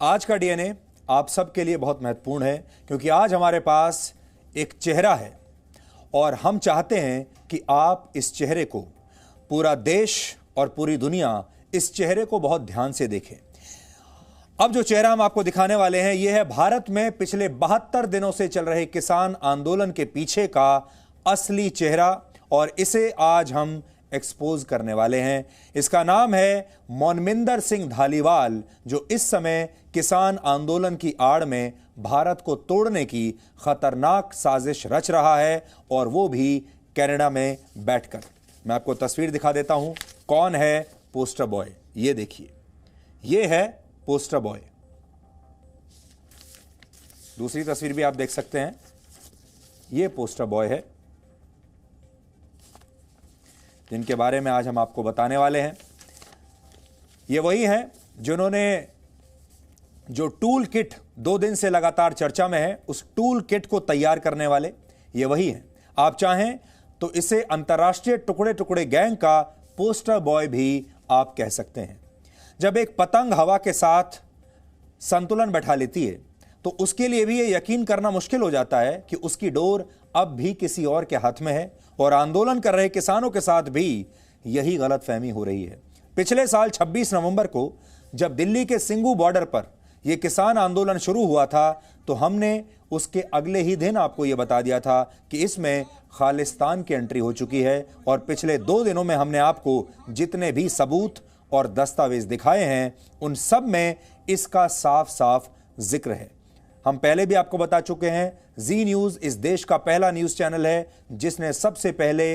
आज का डीएनए आप सबके लिए बहुत महत्वपूर्ण है क्योंकि आज हमारे पास एक चेहरा है और हम चाहते हैं कि आप इस चेहरे को, पूरा देश और पूरी दुनिया इस चेहरे को बहुत ध्यान से देखें। अब जो चेहरा हम आपको दिखाने वाले हैं यह है भारत में पिछले 72 दिनों से चल रहे किसान आंदोलन के पीछे का असली चेहरा और इसे आज हम एक्सपोज करने वाले हैं। इसका नाम है मोनमिंदर सिंह धालीवाल, जो इस समय किसान आंदोलन की आड़ में भारत को तोड़ने की खतरनाक साजिश रच रहा है और वो भी कनाडा में बैठकर। मैं आपको तस्वीर दिखा देता हूं कौन है पोस्टर बॉय। ये देखिए, ये है पोस्टर बॉय। दूसरी तस्वीर भी आप देख सकते हैं, ये पोस्टर बॉय है जिनके बारे में आज हम आपको बताने वाले हैं। ये वही हैं जिन्होंने जो टूल किट 2 दिन से लगातार चर्चा में है, उस टूल किट को तैयार करने वाले ये वही हैं। आप चाहें तो इसे अंतर्राष्ट्रीय टुकड़े टुकड़े गैंग का पोस्टर बॉय भी आप कह सकते हैं। जब एक पतंग हवा के साथ संतुलन बैठा लेती है तो उसके लिए भी ये यकीन करना मुश्किल हो जाता है कि उसकी डोर अब भी किसी और के हाथ में है और आंदोलन कर रहे किसानों के साथ भी यही गलतफहमी हो रही है। पिछले साल 26 नवंबर को जब दिल्ली के सिंगू बॉर्डर पर यह किसान आंदोलन शुरू हुआ था तो हमने उसके अगले ही दिन आपको यह बता दिया था कि इसमें खालिस्तान की एंट्री हो चुकी है और पिछले 2 दिनों में हमने आपको जितने भी सबूत और दस्तावेज दिखाए हैं उन सब में इसका साफ साफ जिक्र है। हम पहले भी आपको बता चुके हैं, जी न्यूज़ इस देश का पहला न्यूज़ चैनल है जिसने सबसे पहले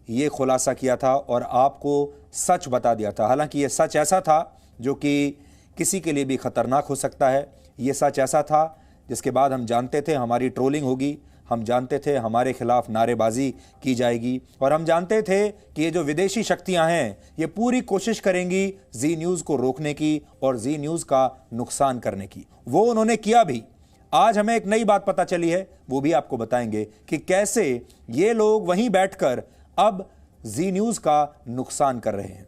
ये खुलासा किया था और आपको सच बता दिया था। हालांकि ये सच ऐसा था जो कि किसी के लिए भी खतरनाक हो सकता है। ये सच ऐसा था जिसके बाद हम जानते थे हमारी ट्रोलिंग होगी, हम जानते थे हमारे खिलाफ नारेबाजी की जाएगी और हम जानते थे कि ये जो विदेशी शक्तियां हैं ये पूरी कोशिश करेंगी जी न्यूज़ को रोकने की और जी न्यूज़ का नुकसान करने की। वो उन्होंने किया भी। आज हमें एक नई बात पता चली है, वो भी आपको बताएंगे कि कैसे ये लोग वहीं बैठकर अब जी न्यूज़ का नुकसान कर रहे हैं।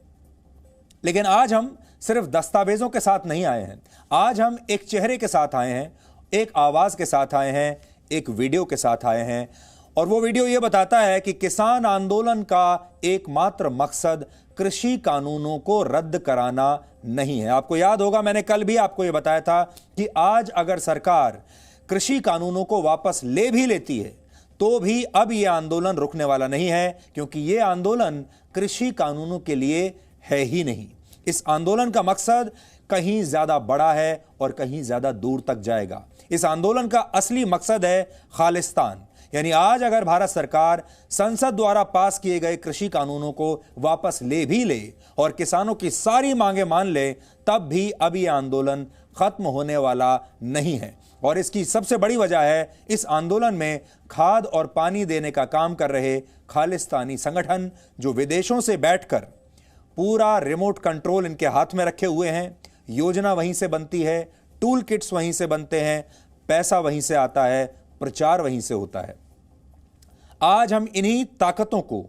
लेकिन आज हम सिर्फ दस्तावेजों के साथ नहीं आए हैं, आज हम एक चेहरे के साथ आए हैं, एक आवाज के साथ आए हैं, एक वीडियो के साथ आए हैं और वो वीडियो ये बताता है कि किसान आंदोलन का एकमात्र मकसद कृषि कानूनों को रद्द कराना नहीं है। आपको याद होगा, मैंने कल भी आपको यह बताया था कि आज अगर सरकार कृषि कानूनों को वापस ले भी लेती है तो भी अब यह आंदोलन रुकने वाला नहीं है, क्योंकि यह आंदोलन कृषि कानूनों के लिए है ही नहीं। इस आंदोलन का मकसद कहीं ज्यादा बड़ा है और कहीं ज्यादा दूर तक जाएगा। इस आंदोलन का असली मकसद है खालिस्तान। यानी आज अगर भारत सरकार संसद द्वारा पास किए गए कृषि कानूनों को वापस ले भी ले और किसानों की सारी मांगे मान ले, तब भी अब यह आंदोलन खत्म होने वाला नहीं है। और इसकी सबसे बड़ी वजह है इस आंदोलन में खाद और पानी देने का काम कर रहे खालिस्तानी संगठन जो विदेशों से बैठकर पूरा रिमोट कंट्रोल इनके हाथ में रखे हुए हैं। योजना वहीं से बनती है, टूल किट्स वहीं से बनते हैं, पैसा वहीं से आता है, प्रचार वहीं से होता है। आज हम इन्हीं ताकतों को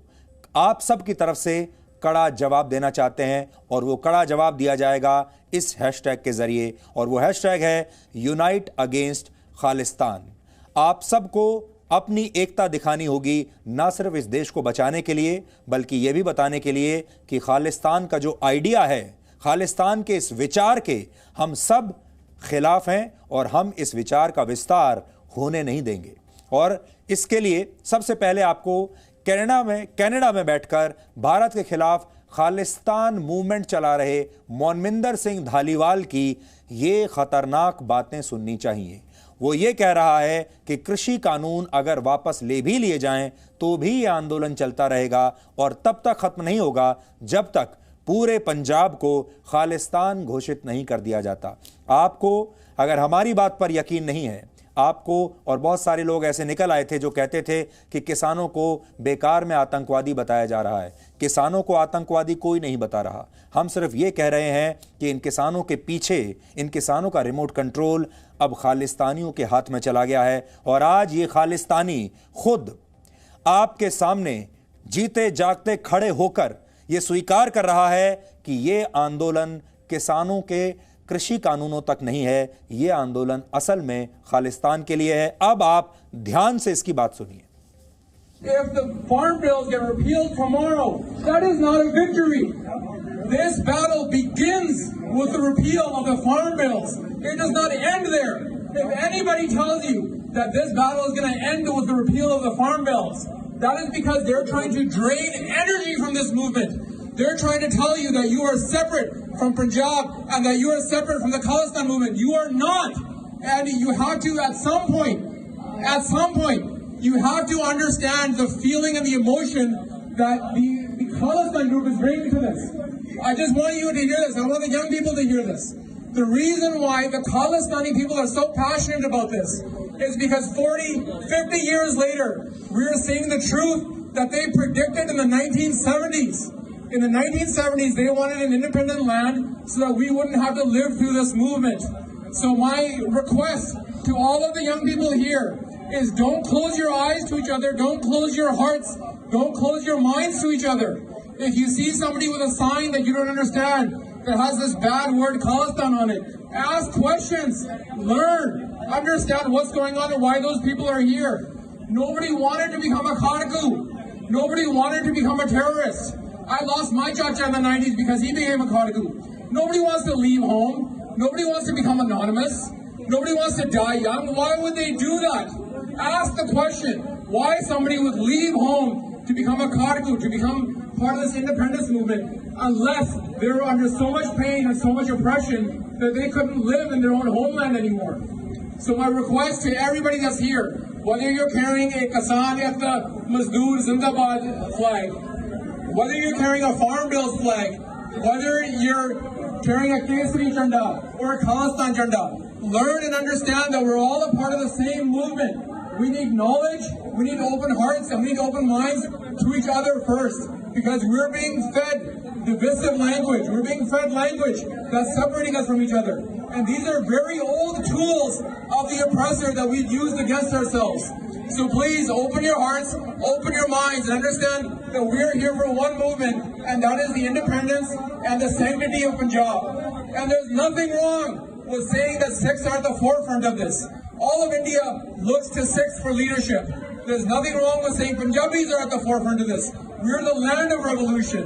आप सब की तरफ से कड़ा जवाब देना चाहते हैं और वो कड़ा जवाब दिया जाएगा इस हैशटैग के जरिए और वो हैशटैग है यूनाइट अगेंस्ट खालिस्तान। आप सबको अपनी एकता दिखानी होगी, ना सिर्फ इस देश को बचाने के लिए बल्कि यह भी बताने के लिए कि खालिस्तान का जो आइडिया है, खालिस्तान के इस विचार के हम सब खिलाफ हैं और हम इस विचार का विस्तार होने नहीं देंगे। और इसके लिए सबसे पहले आपको कनाडा में बैठकर भारत के खिलाफ खालिस्तान मूवमेंट चला रहे मोनमिंदर सिंह धालीवाल की ये खतरनाक बातें सुननी चाहिए। वो ये कह रहा है कि कृषि कानून अगर वापस ले भी लिए जाएं तो भी यह आंदोलन चलता रहेगा और तब तक खत्म नहीं होगा जब तक पूरे पंजाब को खालिस्तान घोषित नहीं कर दिया जाता। आपको अगर हमारी बात पर यकीन नहीं है, आपको और बहुत सारे लोग ऐसे निकल आए थे जो कहते थे कि किसानों को बेकार में आतंकवादी बताया जा रहा है। किसानों को आतंकवादी कोई नहीं बता रहा। हम सिर्फ ये कह रहे हैं कि इन किसानों के पीछे, इन किसानों का रिमोट कंट्रोल अब खालिस्तानियों के हाथ में चला गया है और आज ये खालिस्तानी खुद आपके सामने जीते जागते खड़े होकर ये स्वीकार कर रहा है कि ये आंदोलन किसानों के कृषि कानूनों तक नहीं है। यह आंदोलन असल में खालिस्तान के लिए है। अब आप ध्यान से इसकी बात सुनिए। If the farm bills get repealed tomorrow, that is not a victory. This battle begins with the repeal of the farm bills. It does not end there. If anybody tells you that this battle is going to end with the repeal of the farm bills, that is because they're trying to drain energy from this movement. They're trying to tell you that you are separate from Punjab and that you are separate from the Khalistan movement. You are not. And you have to, at some point, you have to understand the feeling and the emotion that the Khalistan group is bringing to this. I just want you to hear this. I want the young people to hear this. The reason why the Khalistani people are so passionate about this is because 40, 50 years later, we are seeing the truth that they predicted in the 1970s. In the 1970s, they wanted an independent land so that we wouldn't have to live through this movement. So my request to all of the young people here is don't close your eyes to each other, don't close your hearts, don't close your minds to each other. If you see somebody with a sign that you don't understand, that has this bad word Khalistan on it, ask questions, learn, understand what's going on and why those people are here. Nobody wanted to become a Khadgu. Nobody wanted to become a terrorist. I lost my chacha in the 90s because he became a Khadgu. Nobody wants to leave home. Nobody wants to become anonymous. Nobody wants to die young. Why would they do that? Ask the question, why somebody would leave home to become a Khadgu, to become part of this independence movement, unless they were under so much pain and so much oppression that they couldn't live in their own homeland anymore. So my request to everybody that's here, whether you're carrying a Kisan Ekta Mazdoor Zindabad flag, whether you're carrying a Farm Bills flag, whether you're carrying a Kesari Janda or a Khalistan Janda, learn and understand that we're all a part of the same movement. We need knowledge, we need open hearts, and we need open minds to each other first, because we're being fed divisive language. We're being fed language that's separating us from each other. And these are very old tools of the oppressor that we've used against ourselves. So please open your hearts, open your minds, and understand that we're here for one movement, and that is the independence and the sanctity of Punjab. And there's nothing wrong with saying that Sikhs are at the forefront of this. All of India looks to Sikhs for leadership. There's nothing wrong with saying Punjabis are at the forefront of this. We're the land of revolution.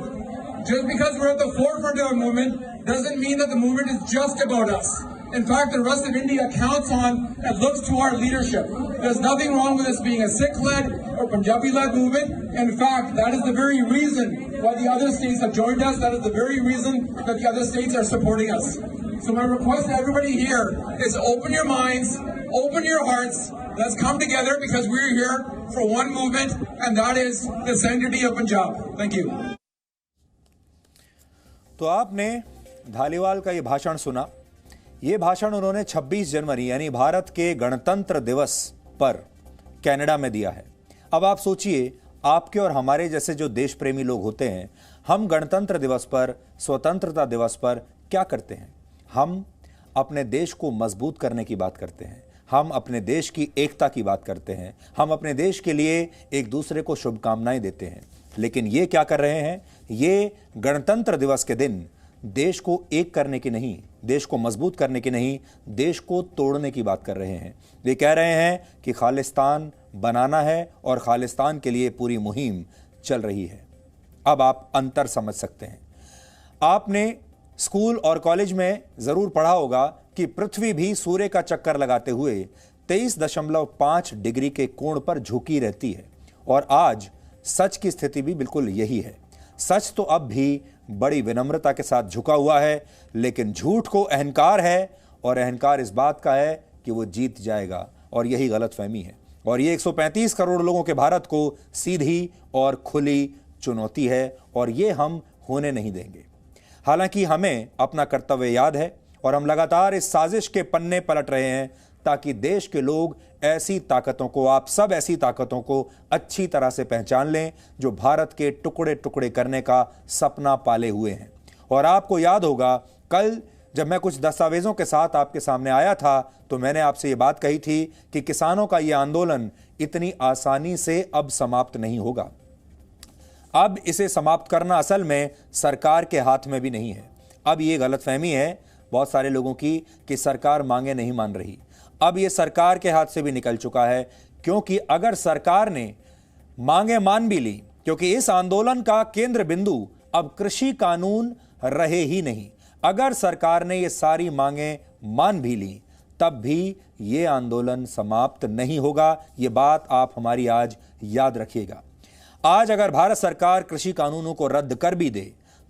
Just because we're at the forefront of a movement doesn't mean that the movement is just about us. In fact, the rest of India counts on and looks to our leadership. There's nothing wrong with this being a Sikh-led or Punjabi-led movement. In fact, that is the very reason why the other states have joined us. That is the very reason that the other states are supporting us. So my request to everybody here is open your minds, open your hearts. Let's come together because we're here for one movement, and that is the sanctity of Punjab. Thank you. तो आपने धालीवाल का ये भाषण सुना। ये भाषण उन्होंने 26 जनवरी यानी भारत के गणतंत्र दिवस पर कनाडा में दिया है। अब आप सोचिए, आपके और हमारे जैसे जो देश प्रेमी लोग होते हैं, हम गणतंत्र दिवस पर, स्वतंत्रता दिवस पर क्या करते हैं? हम अपने देश को मजबूत करने की बात करते हैं, हम अपने देश की एकता की बात करते हैं, हम अपने देश के लिए एक दूसरे को शुभकामनाएं देते हैं। लेकिन ये क्या कर रहे हैं? ये गणतंत्र दिवस के दिन देश को एक करने की नहीं, देश को मजबूत करने की नहीं, देश को तोड़ने की बात कर रहे हैं। ये कह रहे हैं कि खालिस्तान बनाना है और खालिस्तान के लिए पूरी मुहिम चल रही है। अब आप अंतर समझ सकते हैं। आपने स्कूल और कॉलेज में जरूर पढ़ा होगा कि पृथ्वी भी सूर्य का चक्कर लगाते हुए 23.5 डिग्री के कोण पर झुकी रहती है, और आज सच की स्थिति भी बिल्कुल यही है। सच तो अब भी बड़ी विनम्रता के साथ झुका हुआ है, लेकिन झूठ को अहंकार है, और अहंकार इस बात का है कि वो जीत जाएगा, और यही गलतफहमी है। और ये 135 करोड़ लोगों के भारत को सीधी और खुली चुनौती है, और ये हम होने नहीं देंगे। हालांकि हमें अपना कर्तव्य याद है और हम लगातार इस साजिश के पन्ने पलट रहे हैं ताकि देश के लोग ऐसी ताकतों को, आप सब ऐसी ताकतों को अच्छी तरह से पहचान लें जो भारत के टुकड़े टुकड़े करने का सपना पाले हुए हैं। और आपको याद होगा, कल जब मैं कुछ दस्तावेजों के साथ आपके सामने आया था तो मैंने आपसे ये बात कही थी कि किसानों का ये आंदोलन इतनी आसानी से अब समाप्त नहीं होगा। अब इसे समाप्त करना असल में सरकार के हाथ में भी नहीं है। अब ये गलतफहमी है, बहुत सारे लोगों की कि सरकार मांगे नहीं मान रही। अब ये सरकार के हाथ से भी निकल चुका है, क्योंकि अगर सरकार ने मांगे मान भी ली, क्योंकि इस आंदोलन का केंद्र बिंदु अब कृषि कानून रहे ही नहीं, अगर सरकार ने ये सारी मांगे मान भी ली तब भी ये आंदोलन समाप्त नहीं होगा। ये बात आप हमारी आज याद रखिएगा। आज अगर भारत सरकार कृषि कानूनों को रद्द कर भी दे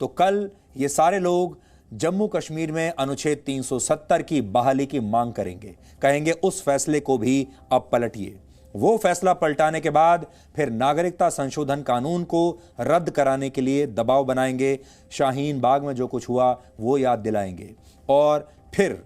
तो कल ये सारे लोग जम्मू कश्मीर में अनुच्छेद 370 की बहाली की मांग करेंगे, कहेंगे उस फैसले को भी अब पलटिए। वो फैसला पलटाने के बाद फिर नागरिकता संशोधन कानून को रद्द कराने के लिए दबाव बनाएंगे, शाहीन बाग में जो कुछ हुआ वो याद दिलाएंगे, और फिर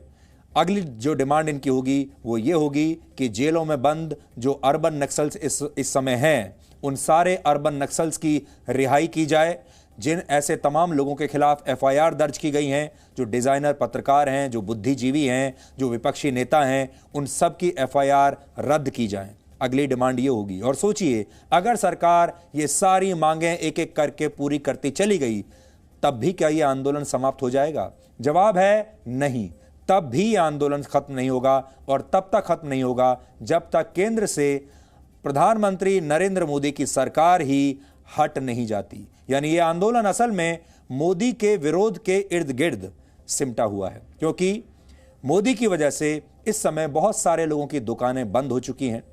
अगली जो डिमांड इनकी होगी वो ये होगी कि जेलों में बंद जो अर्बन नक्सल्स इस समय हैं, उन सारे अर्बन नक्सल्स की रिहाई की जाए। जिन ऐसे तमाम लोगों के खिलाफ एफआईआर दर्ज की गई हैं, जो डिजाइनर पत्रकार हैं, जो बुद्धिजीवी हैं, जो विपक्षी नेता हैं, उन सब की एफआईआर रद्द की जाए। अगली डिमांड ये होगी। और सोचिए, अगर सरकार ये सारी मांगें एक एक करके पूरी करती चली गई तब भी क्या ये आंदोलन समाप्त हो जाएगा? जवाब है नहीं, तब भी ये आंदोलन खत्म नहीं होगा, और तब तक खत्म नहीं होगा जब तक केंद्र से प्रधानमंत्री नरेंद्र मोदी की सरकार ही हट नहीं जाती। यानी ये आंदोलन असल में मोदी के विरोध के इर्द गिर्द सिमटा हुआ है, क्योंकि मोदी की वजह से इस समय बहुत सारे लोगों की दुकानें बंद हो चुकी हैं,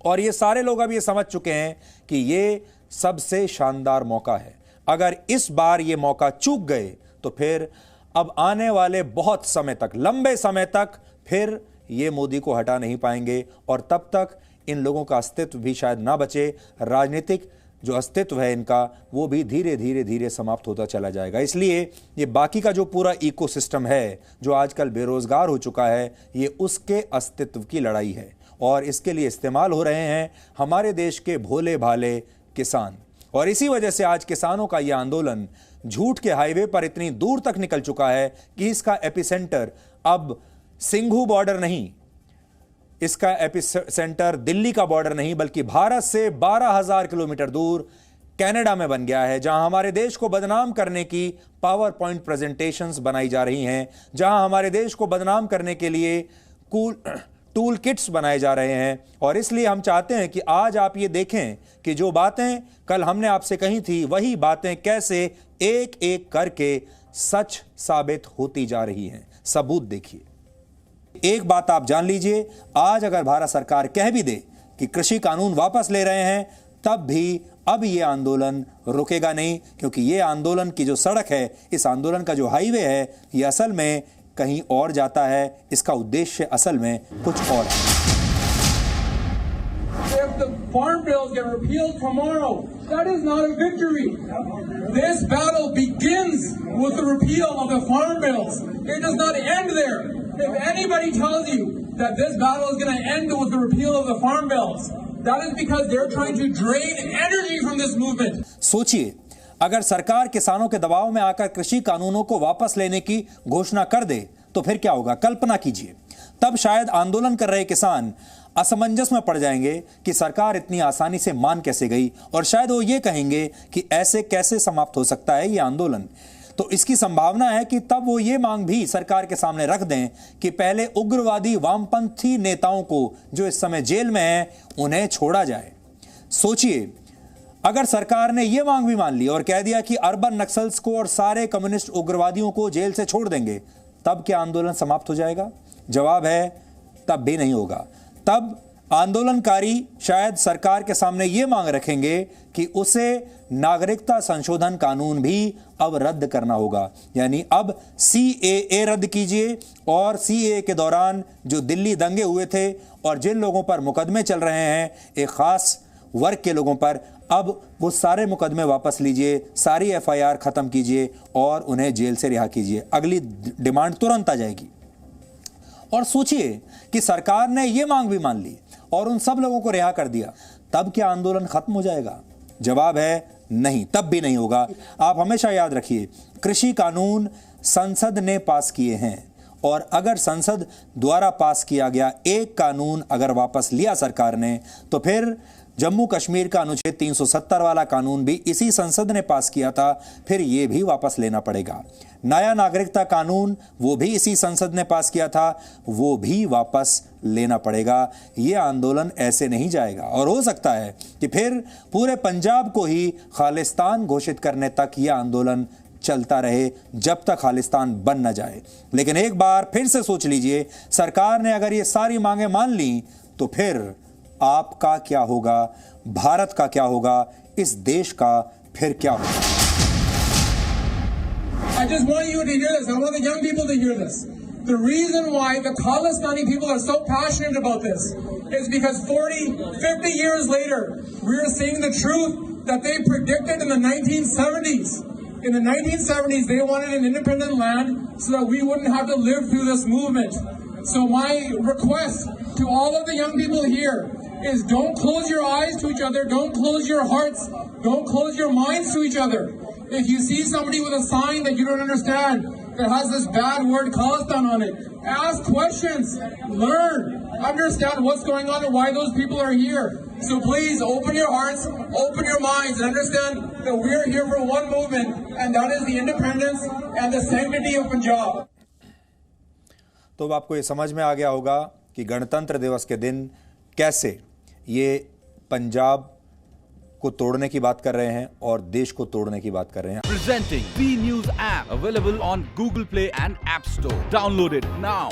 और ये सारे लोग अब ये समझ चुके हैं कि ये सबसे शानदार मौका है। अगर इस बार ये मौका चूक गए तो फिर अब आने वाले बहुत समय तक, लंबे समय तक फिर ये मोदी को हटा नहीं पाएंगे, और तब तक इन लोगों का अस्तित्व भी शायद ना बचे। राजनीतिक जो अस्तित्व है इनका वो भी धीरे धीरे धीरे समाप्त होता चला जाएगा। इसलिए ये बाकी का जो पूरा इकोसिस्टम है जो आजकल बेरोजगार हो चुका है, ये उसके अस्तित्व की लड़ाई है, और इसके लिए इस्तेमाल हो रहे हैं हमारे देश के भोले भाले किसान। और इसी वजह से आज किसानों का यह आंदोलन झूठ के हाईवे पर इतनी दूर तक निकल चुका है कि इसका एपिसेंटर अब सिंघू बॉर्डर नहीं, इसका एपिसेंटर दिल्ली का बॉर्डर नहीं, बल्कि भारत से 12,000 किलोमीटर दूर कनाडा में बन गया है, जहां हमारे देश को बदनाम करने की पावर पॉइंट प्रेजेंटेशंस बनाई जा रही हैं, जहां हमारे देश को बदनाम करने के लिए टूल किट्स बनाए जा रहे हैं। और इसलिए हम चाहते हैं कि आज आप ये देखें कि जो बातें कल हमने आपसे कही थी, वही बातें कैसे एक एक करके सच साबित होती जा रही हैं। सबूत देखिए। एक बात आप जान लीजिए, आज अगर भारत सरकार कह भी दे कि कृषि कानून वापस ले रहे हैं, तब भी अब ये आंदोलन रुकेगा नहीं, क्योंकि ये आंदोलन की जो सड़क है, इस आंदोलन का जो हाईवे है, ये असल में कहीं और जाता है। इसका उद्देश्य असल में कुछ और है। If the farm bills get repealed tomorrow, that is not a victory. This battle begins with the repeal of the farm bills. It does not end there. If anybody tells you that this battle is going to end with the repeal of the farm bills, that is because they're trying to drain energy from this movement. सोचिए, अगर सरकार किसानों के दबाव में आकर कृषि कानूनों को वापस लेने की घोषणा कर दे तो फिर क्या होगा? कल्पना कीजिए। तब शायद आंदोलन कर रहे किसान असमंजस में पड़ जाएंगे कि सरकार इतनी आसानी से मान कैसे गई, और शायद वो ये कहेंगे कि ऐसे कैसे समाप्त हो सकता है ये आंदोलन। तो इसकी संभावना है कि तब वो ये मांग भी सरकार के सामने रख दें कि पहले उग्रवादी वामपंथी नेताओं को जो इस समय जेल में हैं, उन्हें छोड़ा जाए। सोचिए, अगर सरकार ने यह मांग भी मान ली और कह दिया कि अर्बन नक्सल्स को और सारे कम्युनिस्ट उग्रवादियों को जेल से छोड़ देंगे, तब क्या आंदोलन समाप्त हो जाएगा? जवाब है तब भी नहीं होगा। तब आंदोलनकारी शायद सरकार के सामने यह मांग रखेंगे कि उसे नागरिकता संशोधन कानून भी अब रद्द करना होगा। यानी अब CAA रद्द कीजिए, और CAA के दौरान जो दिल्ली दंगे हुए थे और जिन लोगों पर मुकदमे चल रहे हैं, एक खास वर्ग के लोगों पर, अब वो सारे मुकदमे वापस लीजिए, सारी FIR खत्म कीजिए और उन्हें जेल से रिहा कीजिए। अगली डिमांड तुरंत आ जाएगी। और सोचिए कि सरकार ने ये मांग भी मान ली और उन सब लोगों को रिहा कर दिया, तब क्या आंदोलन खत्म हो जाएगा? जवाब है नहीं, तब भी नहीं होगा। आप हमेशा याद रखिए, कृषि कानून संसद ने पास किए हैं, और अगर संसद द्वारा पास किया गया एक कानून अगर वापस लिया सरकार ने, तो फिर जम्मू कश्मीर का अनुच्छेद 370 वाला कानून भी इसी संसद ने पास किया था, फिर यह भी वापस लेना पड़ेगा। नया नागरिकता कानून वो भी इसी संसद ने पास किया था, वो भी वापस लेना पड़ेगा। यह आंदोलन ऐसे नहीं जाएगा और हो सकता है कि फिर पूरे पंजाब को ही खालिस्तान घोषित करने तक यह आंदोलन चलता रहे, जब तक खालिस्तान बन न जाए। लेकिन एक बार फिर से सोच लीजिए, सरकार ने अगर ये सारी मांगे मान ली तो फिर आपका क्या होगा, भारत का क्या होगा, इस देश का फिर क्या होगा। I just want you to hear this. I want the young people to hear this. The reason why the Khalistani people are so passionate about this is because 40, 50 years later, we are seeing the truth that they predicted in the 1970s. In the 1970s, they wanted an independent land so that we wouldn't have to live through this movement. So my request to all of the young people here is don't close your eyes to each other, don't close your hearts, don't close your minds to each other. If you see somebody with a sign that you don't understand, that has this bad word Khalistan on it, ask questions, learn, understand what's going on and why those people are here. So please open your hearts, open your minds, and understand that we are here for one movement, and that is the independence and the sanctity of Punjab. तो अब आपको ये समझ में आ गया होगा कि गणतंत्र दिवस के दिन कैसे ये पंजाब को तोड़ने की बात कर रहे हैं और देश को तोड़ने की बात कर रहे हैं। Presenting B News app available on Google Play and App Store. Download it now.